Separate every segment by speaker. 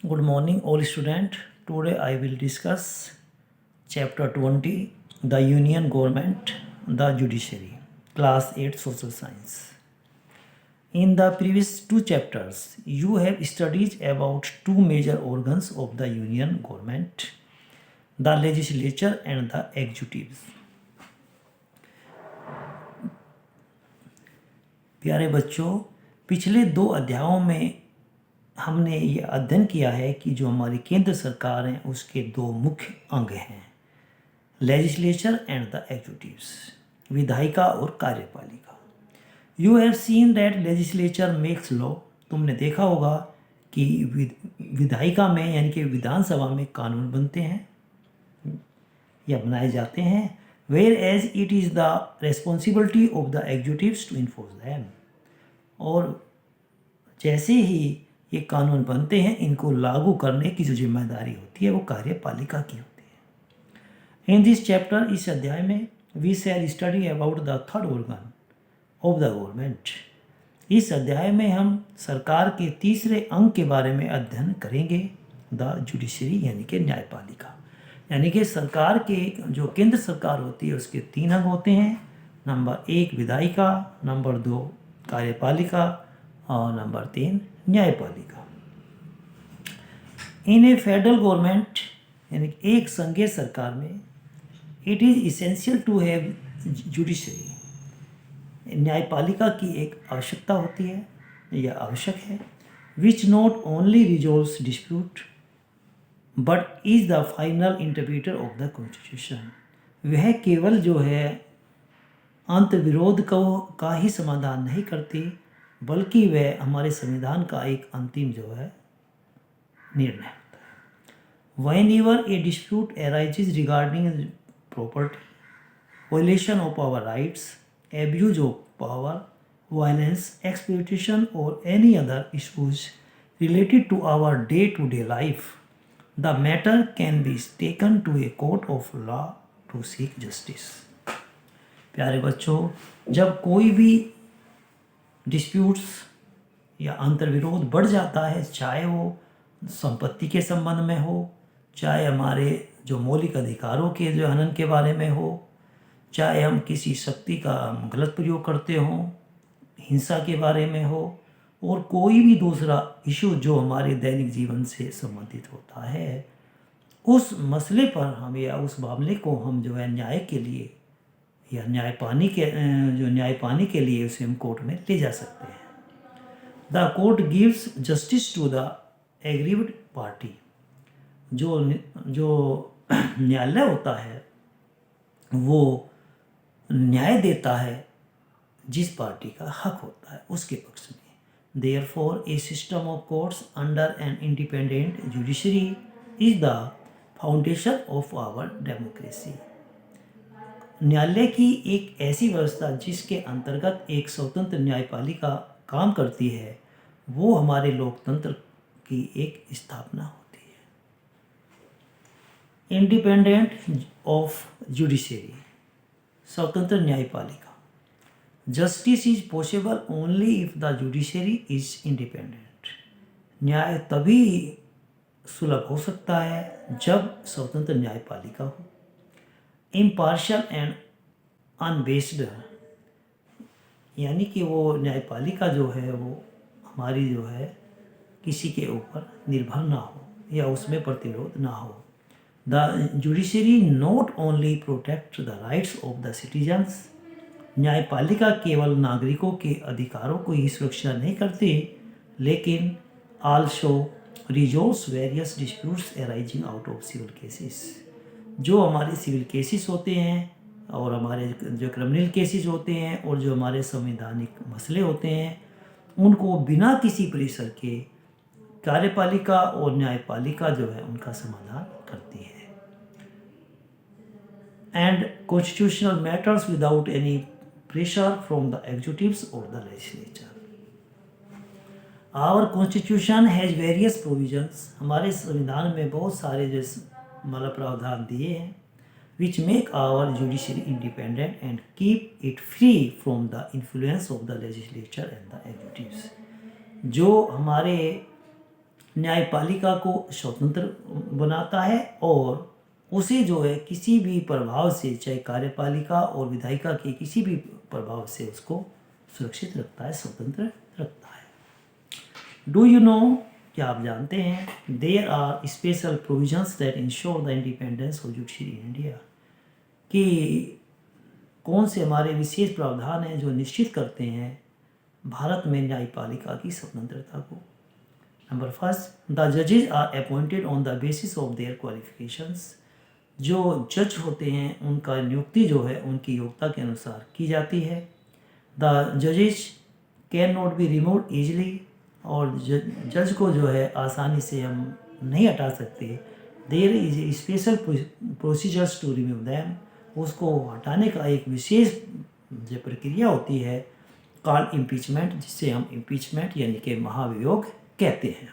Speaker 1: Good morning, all students. Today I will discuss chapter 20, the Union Government, the Judiciary, class 8 Social Science. In the previous two chapters, you have studied about two major organs of the Union Government, the legislature and the executives. प्यारे बच्चों, पिछले दो अध्यायों में हमने ये अध्ययन किया है कि जो हमारी केंद्र सरकार है उसके दो मुख्य अंग हैं, लेजिस्लेचर एंड द एग्जीक्यूटिव्स, विधायिका और कार्यपालिका. You have seen that legislature makes law. तुमने देखा होगा कि विधायिका में यानी कि विधानसभा में कानून बनते हैं या बनाए जाते हैं, whereas it is the responsibility of the executives to enforce them. और जैसे ही ये कानून बनते हैं, इनको लागू करने की जो जिम्मेदारी होती है वो कार्यपालिका की होती है. इन दिस चैप्टर, इस अध्याय में, we shall study about the third organ of the government. इस अध्याय में हम सरकार के तीसरे अंग के बारे में अध्ययन करेंगे, द जुडिशरी यानी कि न्यायपालिका. यानी कि सरकार के जो केंद्र सरकार होती है उसके तीन अंग होते हैं. नंबर 1 विधायिका, नंबर 2 कार्यपालिका और नंबर 3 न्यायपालिका. इन ए फेडरल गवर्नमेंट यानी एक संघीय सरकार में, it is essential to have judiciary. न्यायपालिका की एक आवश्यकता होती है या आवश्यक है, which not only resolves dispute but is the final interpreter of the constitution. वह केवल जो है अंतर्विरोध का ही समाधान नहीं करती, बल्कि वह हमारे संविधान का एक अंतिम जो है निर्णय होता है. Whenever a dispute arises regarding property, violation of our rights, abuse of power, violence, exploitation or any other issues related to our day-to-day life, the matter can be taken to a court of law to seek justice. प्यारे बच्चों, जब कोई भी disputes या अंतर्विरोध बढ़ जाता है, चाहे वो संपत्ति के संबंध में हो, चाहे हमारे जो मौलिक अधिकारों के जो हनन के बारे में हो, चाहे हम किसी शक्ति का गलत प्रयोग करते हों, हिंसा के बारे में हो, और कोई भी दूसरा इशू जो हमारे दैनिक जीवन से संबंधित होता है, उस मसले पर हम या उस मामले को हम जो है न्याय के लिए या न्याय पाने के लिए उसे हम कोर्ट में ले जा सकते हैं. The court gives justice to the aggrieved party. जो न्यायालय होता है वो न्याय देता है जिस पार्टी का हक होता है उसके पक्ष में. Therefore a system of courts under an independent judiciary is the foundation of our democracy. न्यायालय की एक ऐसी व्यवस्था जिसके अंतर्गत एक स्वतंत्र न्यायपालिका काम करती है, वो हमारे लोकतंत्र की एक स्थापना होती है. इंडिपेंडेंट ऑफ जुडिशरी, स्वतंत्र न्यायपालिका. Justice is possible only if the judiciary is independent. न्याय तभी सुलभ हो सकता है जब स्वतंत्र न्यायपालिका हो. इम्पार्शियल एंड अनबेस्ड, यानी कि वो न्यायपालिका जो है वो हमारी जो है किसी के ऊपर निर्भर ना हो या उसमें प्रतिरोध ना हो. The judiciary not only protect the rights of the citizens, न्यायपालिका केवल नागरिकों के अधिकारों को ही सुरक्षा नहीं करती, लेकिन also resolves various disputes arising out of civil cases. जो हमारे सिविल केसेस होते हैं और हमारे जो क्रिमिनल केसेस होते हैं और जो हमारे संवैधानिक मसले होते हैं, उनको बिना किसी प्रेशर के कार्यपालिका और न्यायपालिका जो है उनका समाधान करती है. And constitutional matters without any pressure from the executives or the legislature. Our constitution has various provisions. हमारे संविधान में बहुत सारे जो मतलब प्रावधान दिए हैं, which make our judiciary independent and keep it free from the influence of the legislature and the executives. जो हमारे न्यायपालिका को स्वतंत्र बनाता है और उसे जो है किसी भी प्रभाव से, चाहे कार्यपालिका और विधायिका के किसी भी प्रभाव से, उसको सुरक्षित रखता है, स्वतंत्र रखता है। डू यू नो, क्या आप जानते हैं, there are special provisions that ensure the independence of judiciary in India, कि कौन से हमारे विशेष प्रावधान हैं जो निश्चित करते हैं भारत में न्यायपालिका की स्वतंत्रता को। नंबर फर्स्ट, द जजेज are appointed on the basis of their qualifications, जो जज होते हैं उनका नियुक्ति जो है उनकी योग्यता के अनुसार की जाती है। द जजेज can not be remove easily, और जज को जो है आसानी से हम नहीं हटा सकते। There is special procedures to remove them, उसको हटाने का एक विशेष जो प्रक्रिया होती है कॉल्ड इम्पीचमेंट, जिससे हम इम्पीचमेंट यानी कि महाभियोग कहते हैं।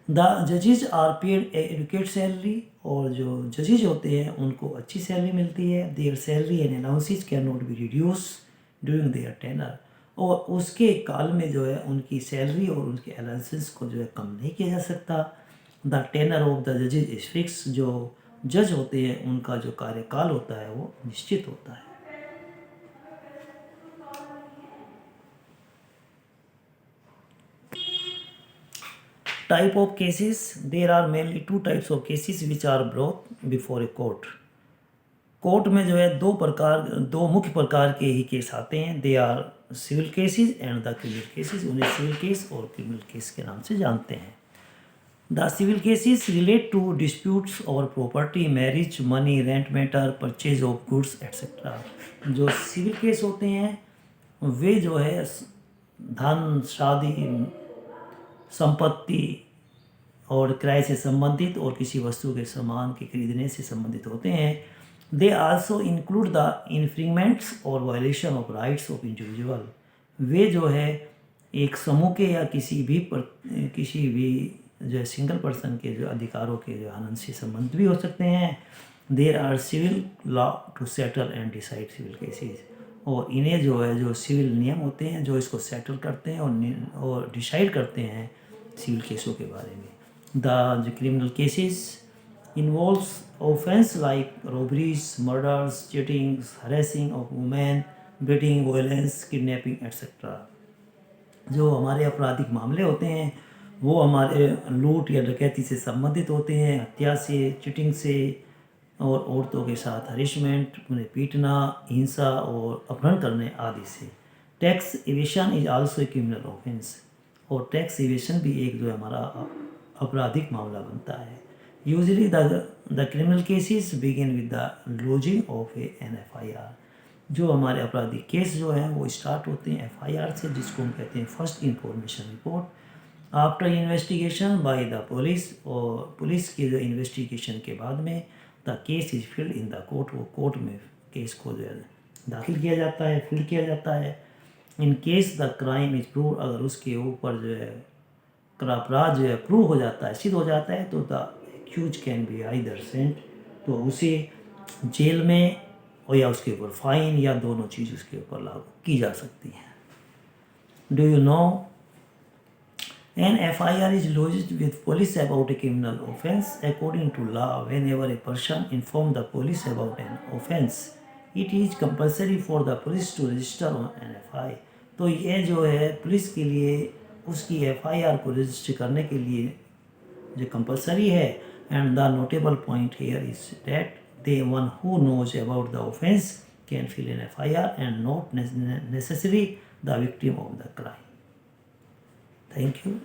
Speaker 1: द जजेज आर पेड एडुकेट सैलरी, और जो जजेज होते हैं उनको अच्छी सैलरी मिलती है। Their salary and allowances can not be reduce during their tenure, और उसके काल में जो है उनकी सैलरी और उनके अलाउंसेस को जो है कम नहीं किया जा सकता। द टेनर ऑफ द जजेज इज फिक्स, जो जज होते हैं उनका जो कार्यकाल होता है वो निश्चित होता है। Type of cases, there are mainly two types of cases which are brought before a court. Court में जो है दो मुख्य प्रकार के ही केस आते हैं। They are civil cases and the criminal cases. उन्हें सिविल केस और क्रिमिनल केस के नाम से जानते हैं। The civil cases relate to disputes और property, marriage, money, rent matter, purchase of goods etcetera. जो सिविल केस होते हैं वे जो है धन, शादी, संपत्ति और किराए से संबंधित और किसी वस्तु के सामान के खरीदने से संबंधित होते हैं। They also include the infringements और violation of rights of individual. वे जो है एक समूह के या किसी भी जो है सिंगल पर्सन के जो अधिकारों के जो हनन से संबंध भी हो सकते हैं। There are civil law to settle and decide civil cases, और इन्हें जो है जो सिविल नियम होते हैं जो इसको सेटल करते हैं और डिसाइड करते हैं सिविल केसों के बारे में। The criminal cases involves offense like robberies, murders, cheatings, harassing of women, beating, violence, kidnapping, etc. जो हमारे आपराधिक मामले होते हैं वो हमारे लूट या डकैती से संबंधित होते हैं, हत्या से, चीटिंग से और औरतों के साथ हरेसमेंट, उन्हें पीटना, हिंसा और अपहरण करने आदि से। Tax evasion is also a criminal offence, और टैक्स इवेशन भी एक जो हमारा आपराधिक मामला बनता है। Usually the criminal cases begin with the lodging of an FIR। जो हमारे आपराधिक केस जो हैं वो स्टार्ट होते हैं FIR से, जिसको हम कहते हैं first information report. After investigation by the police, और पुलिस की जो इन्वेस्टिगेशन के बाद में the case is filled in the court, वो कोर्ट में केस को जो है दाखिल किया जाता है, फिल किया जाता है। In case the crime is prove, अगर उसके ऊपर जो है अपराध जो है प्रूव हो जाता है, सिद्ध हो जाता है, तो the accused can be either sent, तो उसे जेल में और या उसके ऊपर फाइन या दोनों चीज़ उसके ऊपर लागू की जा सकती हैं। Do you know, an FIR is lodged with police about a criminal offense. According to law, whenever a person inform the police about an offense, it is compulsory for the police to register on an FIR. तो ये जो है police के लिए उसकी FIR को register करने के लिए जो कंपलसरी है। And the notable point here is that the one who knows about the offense can fill an FIR and not necessarily the victim of the crime. Thank you.